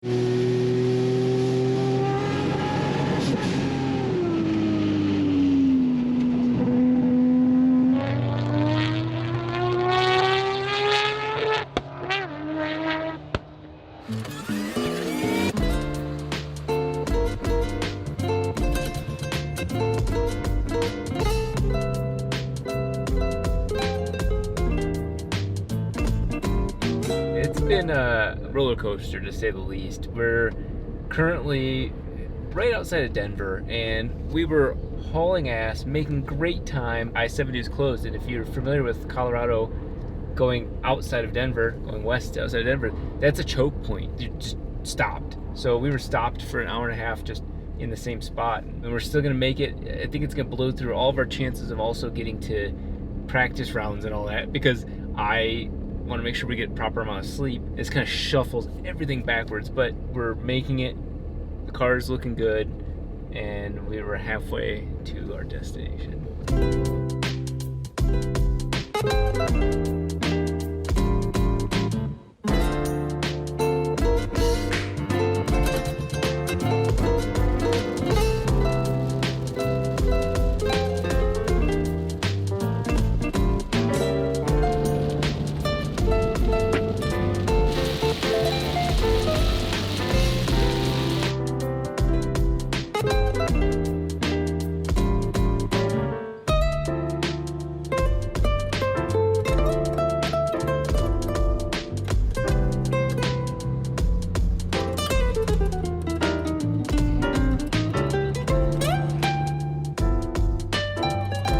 Been a roller coaster to say the least. We're currently right outside of Denver and we were hauling ass, making great time. I-70 is closed, and if you're familiar with Colorado going outside of Denver, going west outside of Denver, that's a choke point. You just stopped. So we were stopped for an hour and a half just in the same spot, and we're still gonna make it. I think it's gonna blow through all of our chances of also getting to practice rounds and all that, because I want to make sure we get proper amount of sleep. It kind of shuffles everything backwards, but we're making it. The car is looking good, and we were halfway to our destination.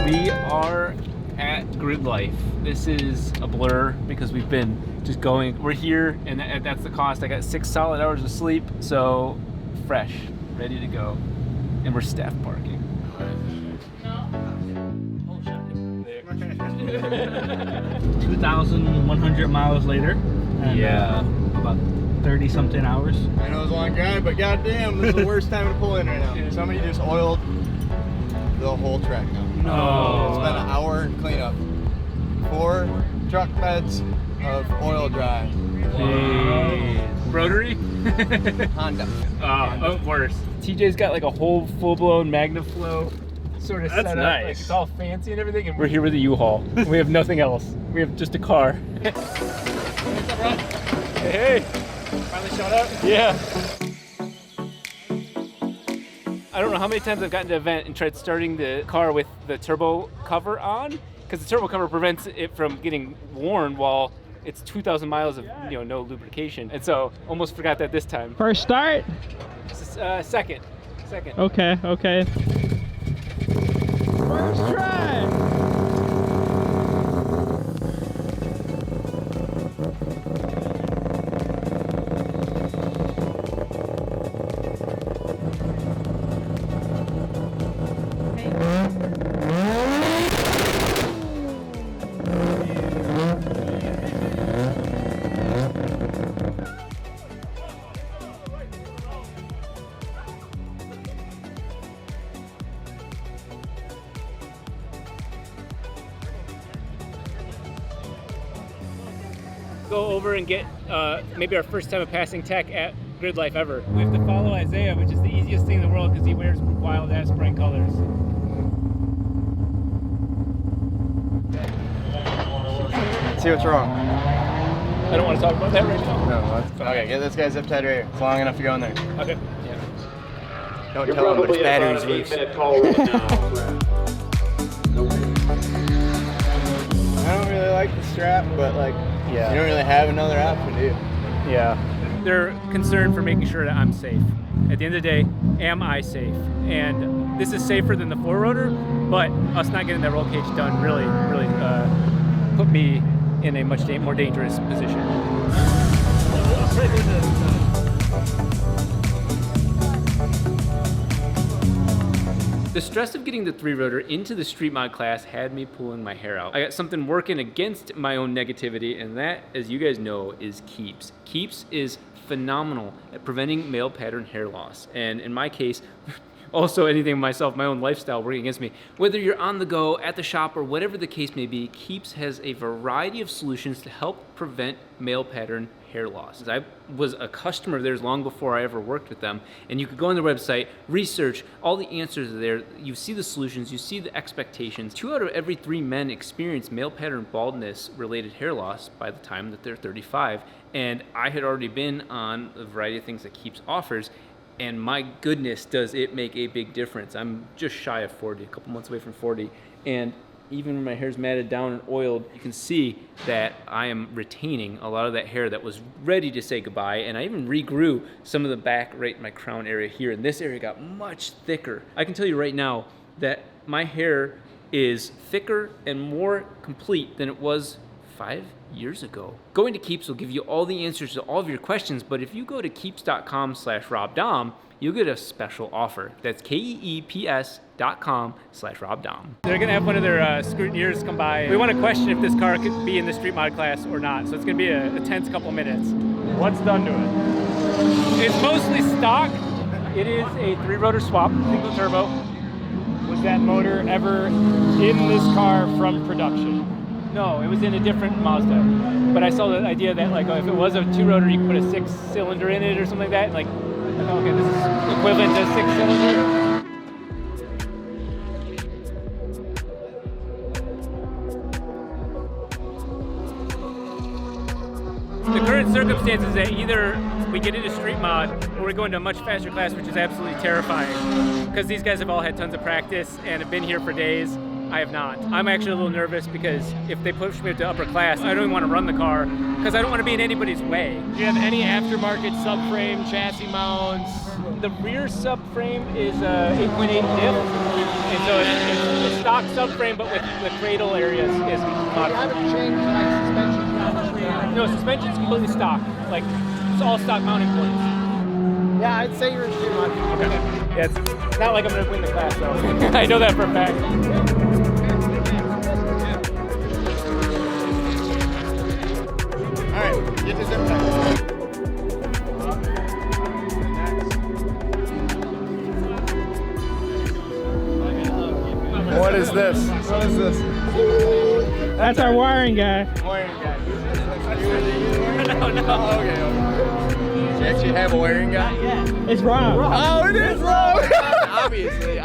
We are at Gridlife. This is a blur because we've been just going. We're here, and that's the cost. I got 6 solid hours of sleep, so fresh, ready to go. And we're staff parking. 2,100 miles later. And, Yeah. About 30 something hours. I know it's a long drive, but goddamn, this is the worst time to pull in right now. Somebody just oiled the whole track now. No. It's been an hour cleanup. 4 truck beds of oil dry. Jeez. Rotary? Honda. Oh, worse. TJ's got like a whole full-blown MagnaFlow sort of That's set up. nice. Like, it's all fancy and everything, and we're here with a U-Haul. We have nothing else. We have just a car. Hey. Finally showed up? Yeah. I don't know how many times I've gotten to an event and tried starting the car with the turbo cover on, because the turbo cover prevents it from getting worn while it's 2,000 miles of no lubrication. And so almost forgot that this time. First start? Second. Okay. First try! Go over and get maybe our first time of passing tech at Gridlife ever. We have to follow Isaiah, which is the easiest thing in the world because he wears wild ass bright colors. See what's wrong. I don't want to talk about that right now. No, that's okay. Get this guy zip tied right here. It's long enough to go in there. Okay. Don't tell him, but his battery's loose. I don't really like the strap, but like, you don't really have another option, do you? Yeah. They're concerned for making sure that I'm safe. At the end of the day, am I safe? And this is safer than the 4-rotor, but us not getting that roll cage done really put me in a much more dangerous position. The stress of getting the 3-rotor into the street mod class had me pulling my hair out. I got something working against my own negativity, and that, as you guys know, is Keeps. Keeps is phenomenal at preventing male pattern hair loss. And in my case, also anything myself, my own lifestyle working against me. Whether you're on the go, at the shop, or whatever the case may be, Keeps has a variety of solutions to help prevent male pattern hair loss. I was a customer of theirs long before I ever worked with them, and you could go on their website, research, all the answers are there, you see the solutions, you see the expectations. 2 out of every 3 men experience male pattern baldness related hair loss by the time that they're 35, and I had already been on a variety of things that Keeps offers, and my goodness, does it make a big difference. I'm just shy of 40, a couple months away from 40, and even when my hair's matted down and oiled, you can see that I am retaining a lot of that hair that was ready to say goodbye, and I even regrew some of the back right in my crown area here, and this area got much thicker. I can tell you right now that my hair is thicker and more complete than it was 5 years ago. Going to Keeps will give you all the answers to all of your questions, but if you go to keeps.com/RobDahm, you'll get a special offer. That's keeps.com/RobDahm. They're gonna have one of their scrutineers come by. We want to question if this car could be in the street mod class or not, so it's gonna be a tense couple minutes. What's done to it? It's mostly stock. It is a 3-rotor swap, single turbo. Was that motor ever in this car from production? No, it was in a different Mazda. But I saw the idea that like if it was a 2-rotor, you could put a 6-cylinder in it or something like that. Like, I thought, okay, this is equivalent to a 6-cylinder. The current circumstances is that either we get into street mod or we go into a much faster class, which is absolutely terrifying. Because these guys have all had tons of practice and have been here for days. I have not. I'm actually a little nervous because if they push me to upper class, I don't even want to run the car because I don't want to be in anybody's way. Do you have any aftermarket subframe, chassis mounts? The rear subframe is 8.8 diff, and so it's a stock subframe, but with the cradle areas is modified. No, suspension's completely stock. Like, it's all stock mounting points. Yeah, I'd say you're in street mod. Okay. Yeah, it's not like I'm going to win the class, though. I know that for a fact. All right, get the zip tie. What is this? What is this? That's our wiring guy. Wiring guy. No. Oh, okay. You actually have a wiring guy? Yeah. It's Rob. Oh, it is Rob! obviously.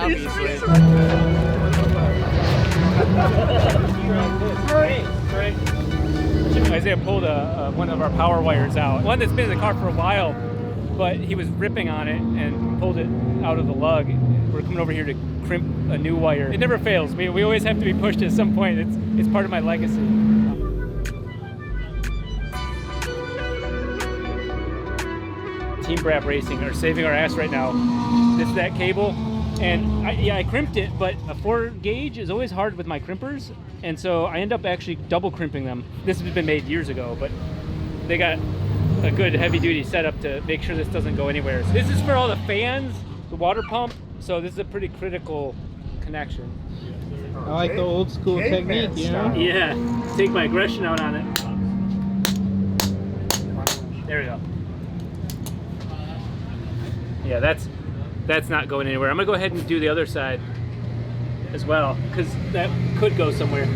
Isaiah pulled one of our power wires out. One that's been in the car for a while, but he was ripping on it and pulled it out of the lug. We're coming over here to crimp a new wire. It never fails. We always have to be pushed at some point. It's part of my legacy. Team Brap Racing are saving our ass right now. This is that cable, and I crimped it, but a 4 gauge is always hard with my crimpers, and so I end up actually double crimping them. This has been made years ago, but they got a good heavy duty setup to make sure this doesn't go anywhere. So this is for all the fans, the water pump, so this is a pretty critical connection. I like the old school technique, you know? Yeah, take my aggression out on it. There we go. Yeah, that's not going anywhere. I'm gonna go ahead and do the other side as well, because that could go somewhere.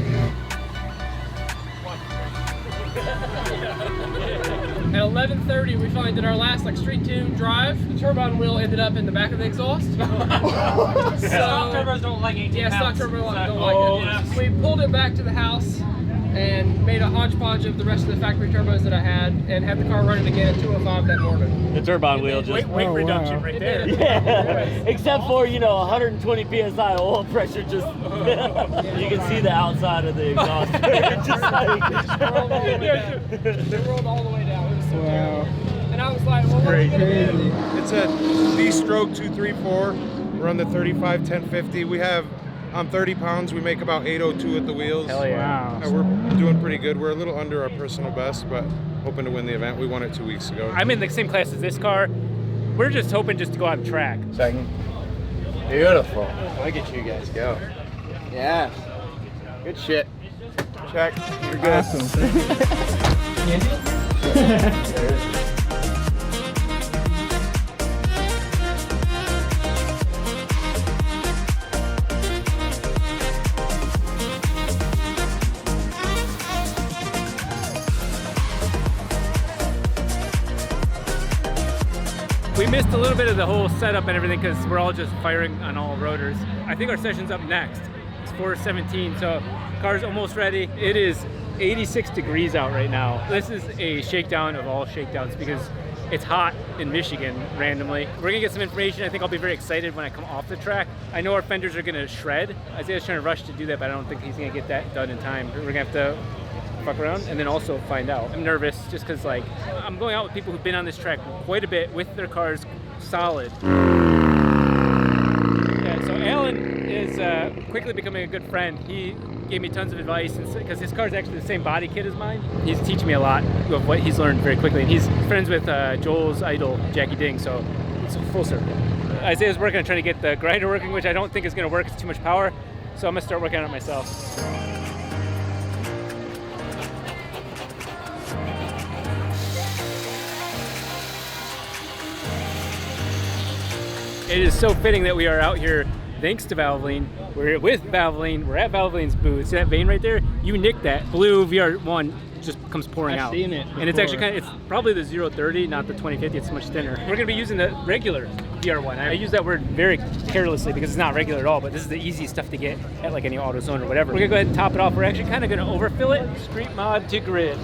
At 11:30, we finally did our last street tune drive. The turbine wheel ended up in the back of the exhaust. Stock turbos don't like 18 Yeah, stock pounds. turbo don't like it. Yeah. We pulled it back to the house and made a hodgepodge of the rest of the factory turbos that I had, and had the car running again at 2:05 that morning. The turbine wheel just Weight reduction right there. yeah. Except for 120 psi oil pressure, just you can see the outside of the exhaust. Just like It rolled all the way down. It was so Wow. terrible. And I was like, well, what are we gonna do? It's a D-stroke 234. We're on the 35 1050. We have on 30 pounds, we make about 802 at the wheels. Hell yeah. Wow. We're doing pretty good. We're a little under our personal best, but hoping to win the event. We won it 2 weeks ago. I'm in the same class as this car. We're just hoping just to go on track. Second. Beautiful. Look at you guys go. Yeah. Good shit. Check. You're good. Awesome. We missed a little bit of the whole setup and everything because we're all just firing on all rotors. I think our session's up next. It's 4:17, so car's almost ready. It is 86 degrees out right now. This is a shakedown of all shakedowns because it's hot in Michigan randomly. We're gonna get some information. I think I'll be very excited when I come off the track. I know our fenders are gonna shred. Isaiah's trying to rush to do that, but I don't think he's gonna get that done in time. We're gonna have to fuck around and then also find out. I'm nervous just because like I'm going out with people who've been on this track quite a bit with their cars solid. Yeah, so Alan is quickly becoming a good friend. He gave me tons of advice because his car is actually the same body kit as mine. He's teaching me a lot of what he's learned very quickly, and he's friends with Joel's idol, Jackie Ding, so it's a full circle. Isaiah's working on trying to get the grinder working, which I don't think is going to work. It's too much power, so I'm going to start working on it myself. It is so fitting that we are out here thanks to Valvoline. We're with Valvoline. We're at Valvoline's booth. See that vein right there? You nicked that. Blue VR1 just comes pouring out. I've seen it and it's actually it's probably the 030, not the 2050. It's much thinner. We're gonna be using the regular VR1. I use that word very carelessly because it's not regular at all, but this is the easy stuff to get at like any AutoZone or whatever. We're gonna go ahead and top it off. We're actually kind of gonna overfill it. Street mod to grid.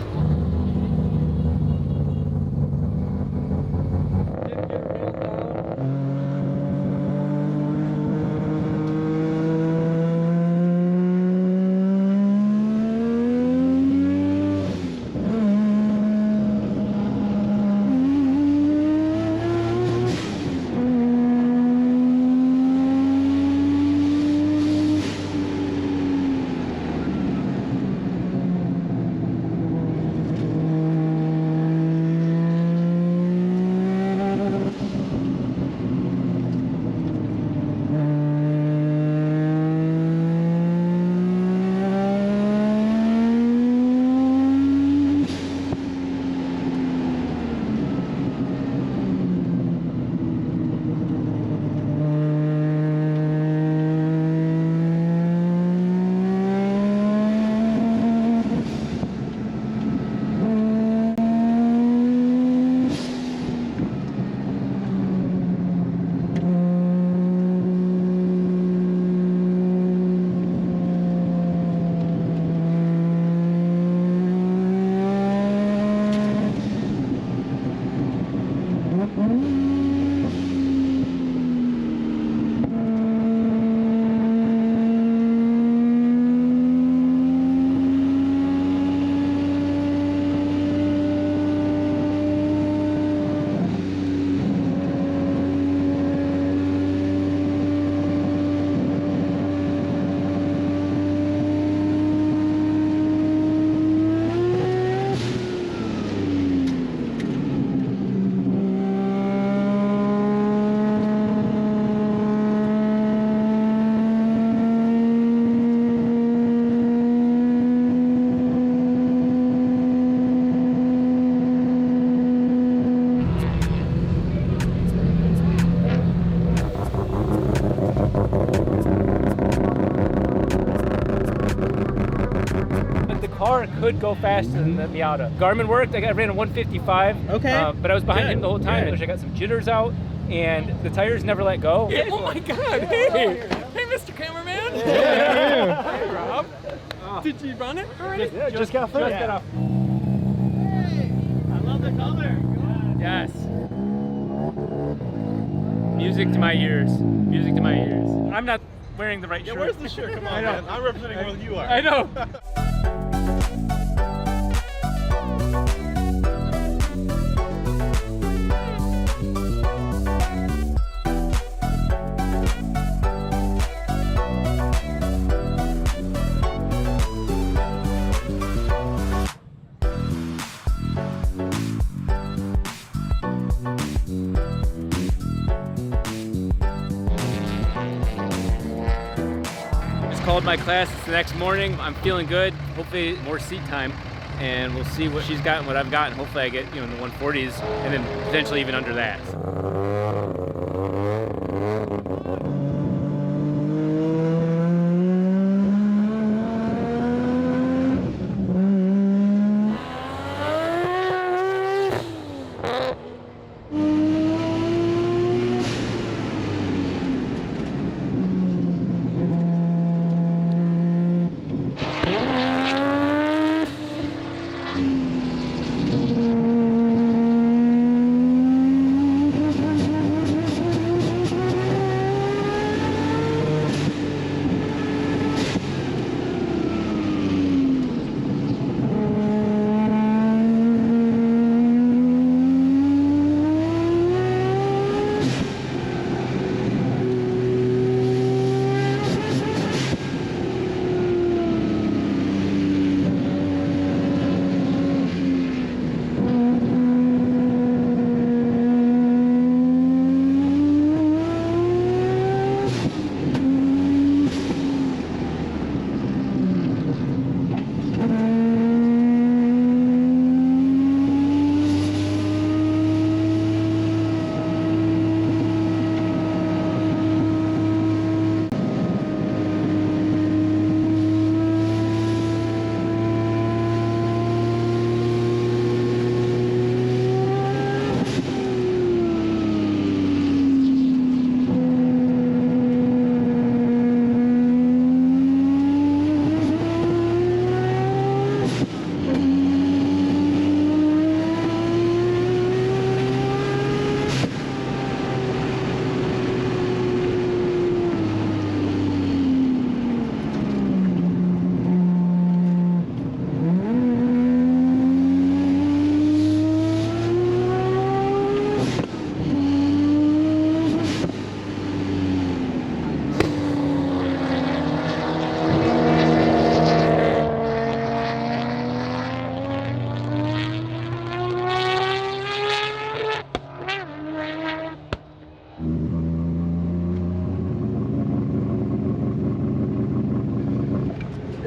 car could go faster than the Miata. Garmin worked. I ran a 155. Okay. But I was behind Good. him the whole time. Good. I got some jitters out, and the tires never let go. Yeah. Oh my God! Hey, Mr. Cameraman. Yeah. Hey, Rob. Did you run it already? Just got off. I love the color. Yes. Music to my ears. Music to my ears. I'm not wearing the right shirt. Where's the shirt? Come on, man. I'm representing more than you are. I know. Called my class. It's the next morning. I'm feeling good. Hopefully more seat time, and we'll see what she's got and what I've got, and hopefully I get, in the 140s and then potentially even under that.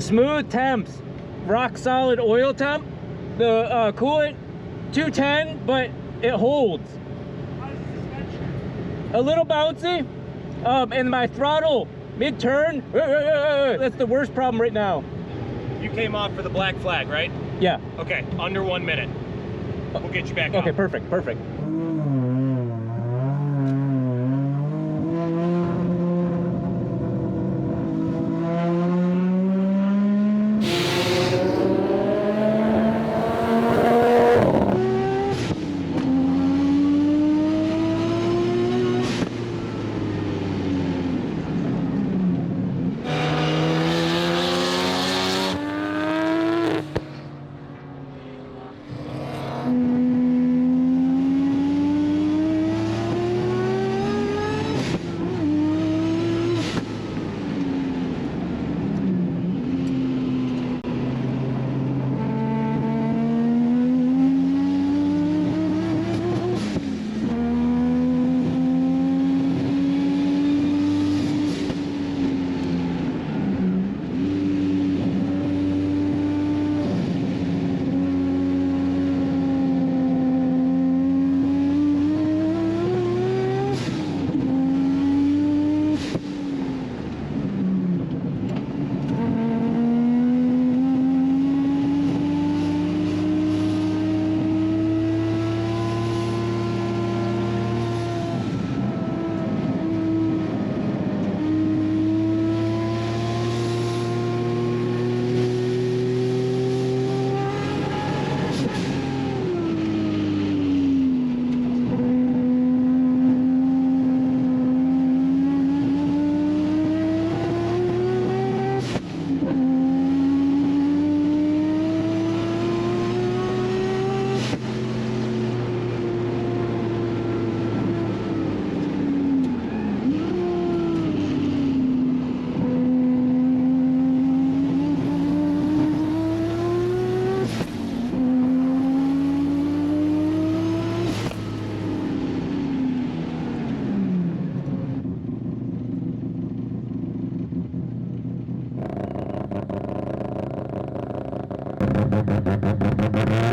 Smooth temps, rock solid oil temp. The coolant 210, but it holds. A little bouncy, and my throttle mid-turn. That's the worst problem right now. You came off for the black flag, right? Yeah. Okay, under 1 minute. We'll get you back on. Okay, perfect, perfect.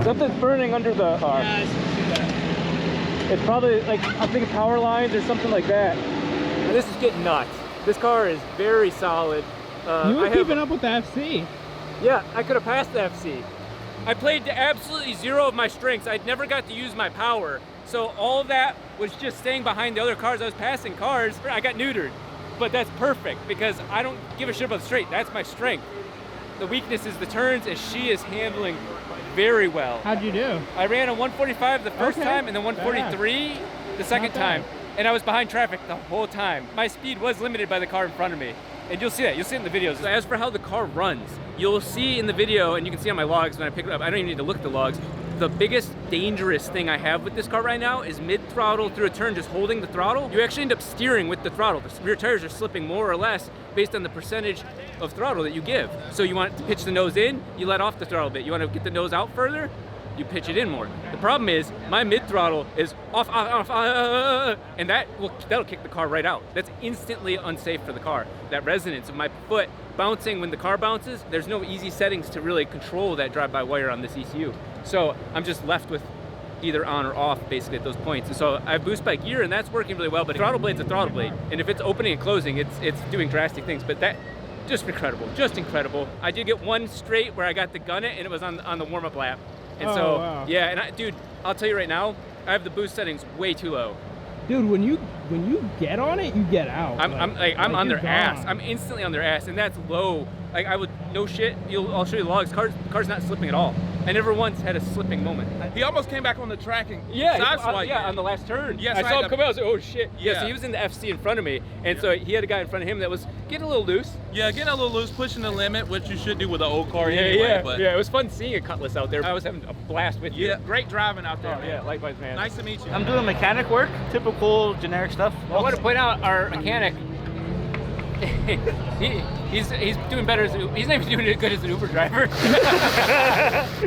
Something's burning under the car. Yeah, I see that. It's probably like, I'm thinking power lines or something like that. And this is getting nuts. This car is very solid. You were keeping up with the FC. Yeah, I could have passed the FC. I played to absolutely zero of my strengths. I never got to use my power. So all of that was just staying behind the other cars. I was passing cars. I got neutered. But that's perfect because I don't give a shit about the straight. That's my strength. The weakness is the turns, and she is handling very well. How'd you do? I ran a 145 the first Okay. time and then 143 the second Not bad. time. And I was behind traffic the whole time. My speed was limited by the car in front of me. And you'll see that, you'll see it in the videos. As for how the car runs, you'll see in the video, and you can see on my logs when I pick it up, I don't even need to look at the logs. The biggest dangerous thing I have with this car right now is mid-throttle through a turn, just holding the throttle. You actually end up steering with the throttle. The rear tires are slipping more or less based on the percentage of throttle that you give. So you want to pitch the nose in, you let off the throttle a bit. You want to get the nose out further, you pitch it in more. The problem is my mid-throttle is off, and that'll kick the car right out. That's instantly unsafe for the car. That resonance of my foot bouncing when the car bounces, there's no easy settings to really control that drive-by-wire on this ECU. So I'm just left with either on or off basically at those points. And so I have boost by gear and that's working really well, but a throttle blade's a throttle blade. And if it's opening and closing, it's doing drastic things, but that, just incredible, just incredible. I did get one straight where I got to gun it and it was on the warm-up lap. And so, wow. yeah, and dude, I'll tell you right now, I have the boost settings way too low. Dude, when you get on it, you get out. I'm on you're their ass. gone. I'm instantly on their ass, and that's low. Like I would, no shit. I'll show you the logs. Car's not slipping at all. I never once had a slipping moment. He almost came back on the track and Yeah, sideswiped. yeah, on the last turn. Yes, I I saw had him come out. I was like, oh shit. Yeah. Yeah. So he was in the FC in front of me, and so he had a guy in front of him that was getting a little loose. Yeah, getting a little loose, pushing the limit, which you should do with an old car Yeah, anyway. yeah, But yeah. It was fun seeing a Cutlass out there. I was having a blast with you. yeah, great driving out there. Oh, man. yeah, likewise, man. Nice to meet you. I'm doing mechanic work, typical generic stuff. I want to point out our mechanic. he's doing better. He's not even doing as good as an Uber driver.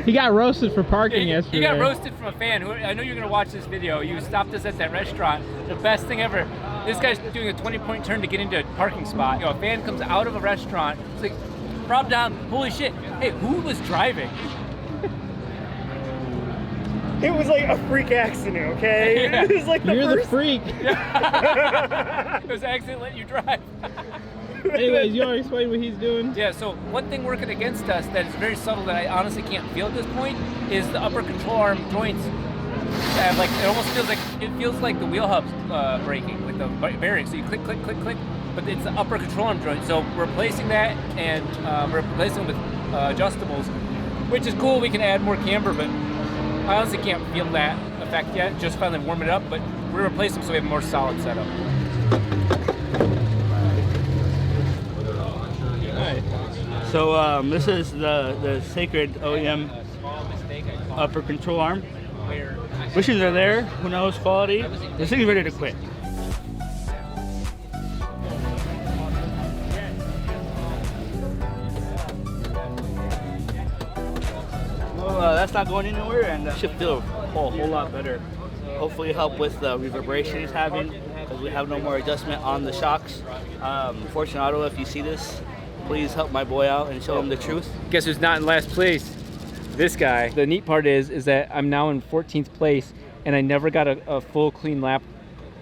He got roasted for parking yesterday. He got roasted from a fan. Who, I know you're gonna watch this video. You stopped us at that restaurant. The best thing ever. This guy's doing a 20-point turn to get into a parking spot. You know, a fan comes out of a restaurant. It's like, Rob Dahm, holy shit. Hey, who was driving? It was like a freak accident, okay? Yeah. It was like the You're first... the freak. It was an accident letting you drive. Anyways, you want to explain what he's doing? Yeah, so one thing working against us that is very subtle that I honestly can't feel at this point is the upper control arm joints. Have like it feels like the wheel hub's breaking with the bearing. So you click, click, click, click, but it's the upper control arm joint. So we're replacing that and we're replacing it with adjustables, which is cool. We can add more camber, but I honestly can't feel that effect yet. Just finally warm it up, but we're replacing them so we have a more solid setup. So this is the sacred OEM upper control arm. Bushings are there. Who knows quality? This thing's ready to quit. Well, that's not going anywhere, and should feel a whole lot better. Hopefully help with the reverberation he's having, because we have no more adjustment on the shocks. Fortunato, if you see this, please help my boy out and show him the truth. Guess who's not in last place? This guy. The neat part is that I'm now in 14th place, and I never got a full clean lap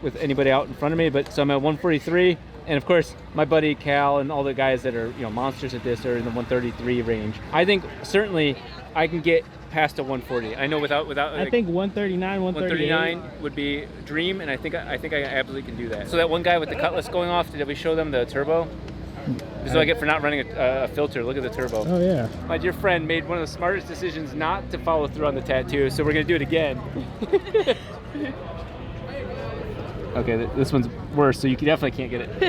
with anybody out in front of me. But so I'm at 143, and of course my buddy Cal and all the guys that are monsters at this are in the 133 range. I think certainly I can get past a 140. I know without. I think 139, 139 would be a dream, and I think I absolutely can do that. So that one guy with the Cutlass going off, did we show them the turbo? This is what I get for not running a filter. Look at the turbo. Oh yeah. My dear friend made one of the smartest decisions not to follow through on the tattoo, so we're gonna do it again. Okay, this one's worse, so you definitely can't get it.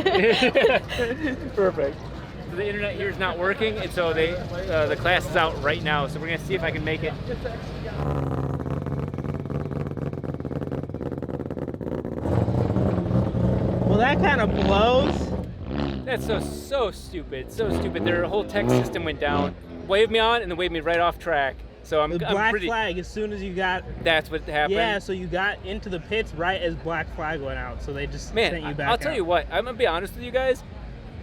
Perfect. So the internet here is not working, and so the class is out right now, so we're gonna see if I can make it. Well, that kind of blows. That's so stupid, so stupid. Their whole tech system went down, waved me on, and then waved me right off track. So I'm black pretty. flag as soon as you got. That's what happened. Yeah, so you got into the pits right as black flag went out, so they just sent you back. I'll tell you what. I'm gonna be honest with you guys.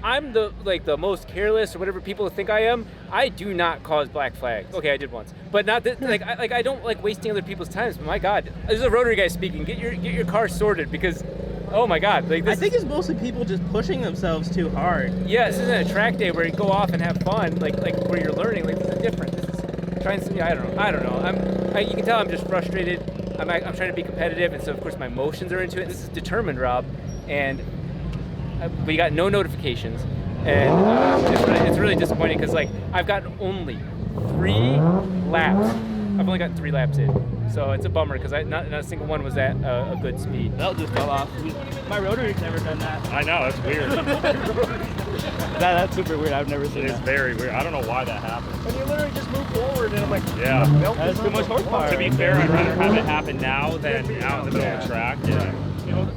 I'm the most careless or whatever people think I am. I do not cause black flags. Okay, I did once, but not that. I don't like wasting other people's time. But my God, this is a rotary guy speaking. Get your car sorted because. Oh my God! Like I think it's mostly people just pushing themselves too hard. Yeah, this isn't a track day where you go off and have fun, like where you're learning. Like this is different. This is trying to. I don't know. You can tell I'm just frustrated. I'm trying to be competitive, and so of course my emotions are into it. This is determined, Rob, and we got no notifications, and it's really disappointing because like I've got only 3 laps. I've only got 3 laps in, so it's a bummer because not a single one was at a good speed. That just fell off. My rotary's never done that. I know, that's weird. That's super weird. I've never seen It that. is very weird. I don't know why that happened. And you literally just move forward, and I'm like, Yeah. That's too much horsepower. To be fair, I'd rather have it happen now than out in the middle of the track. Yeah.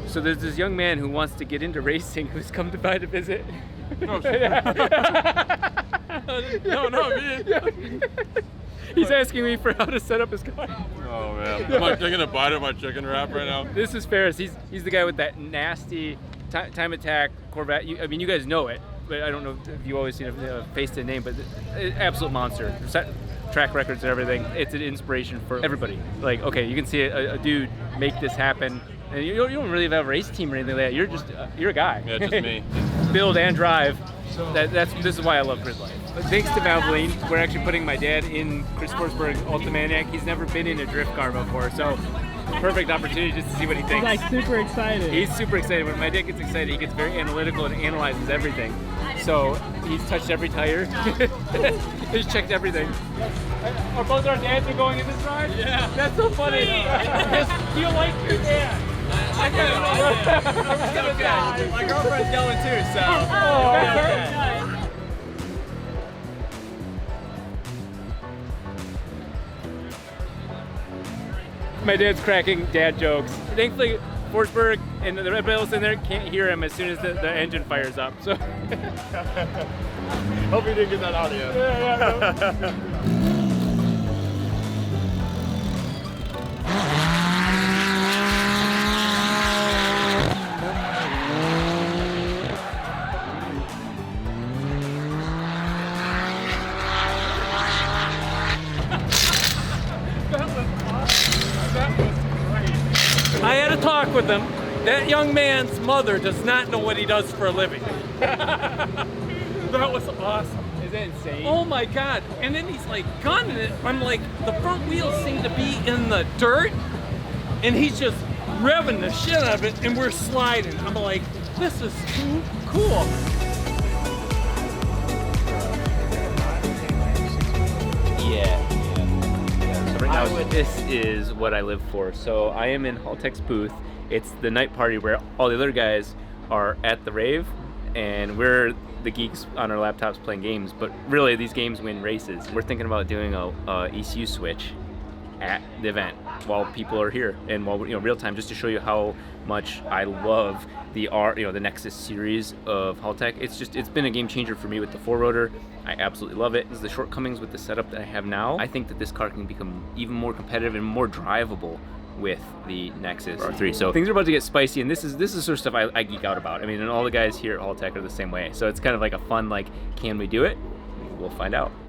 So there's this young man who wants to get into racing who's come by to visit. No, no, me. He's asking me for how to set up his car. Oh man, I'm like taking a bite of my chicken wrap right now. This is Ferris. He's the guy with that nasty Time Attack Corvette. I mean, you guys know it, but I don't know if you always seen a face to the name. But absolute monster. Set track records and everything. It's an inspiration for everybody. Like, okay, you can see a dude make this happen. And you don't really have a race team or anything like that. You're just you're a guy. Yeah, just me. Build and drive. This is why I love Gridlife. Thanks to Valvoline, we're actually putting my dad in Chris Forsberg Ultimaniac. He's never been in a drift car before, so perfect opportunity just to see what he thinks. He's like super excited. He's super excited. When my dad gets excited, he gets very analytical and analyzes everything. So he's touched every tire. He's checked everything. Are both our dads are going in this ride? Yeah. That's so funny. Do you like your dad? I know. My girlfriend's going too, so. My dad's cracking dad jokes. Thankfully, Forsberg and everybody else in there can't hear him as soon as the engine fires up. So. Hope you didn't get that audio. Yeah. I had a talk with him. That young man's mother does not know what he does for a living. That was awesome. Is that insane? Oh my God. And then he's like gunning it. I'm like, the front wheels seem to be in the dirt. And he's just revving the shit out of it and we're sliding. I'm like, this is too cool. So right now, this is what I live for. So I am in Haltech's booth. It's the night party where all the other guys are at the rave, and we're the geeks on our laptops playing games. But really, these games win races. We're thinking about doing a ECU switch at the event while people are here and while real time, just to show you how much I love the the Nexus series of Haltech. It's been a game changer for me with the 4-rotor. I absolutely love it. This is the shortcomings with the setup that I have now. I think that this car can become even more competitive and more drivable with the Nexus R3. So things are about to get spicy, and this is sort of stuff I geek out about. I mean, and all the guys here at Haltech are the same way. So it's kind of like a fun, like, can we do it? We'll find out.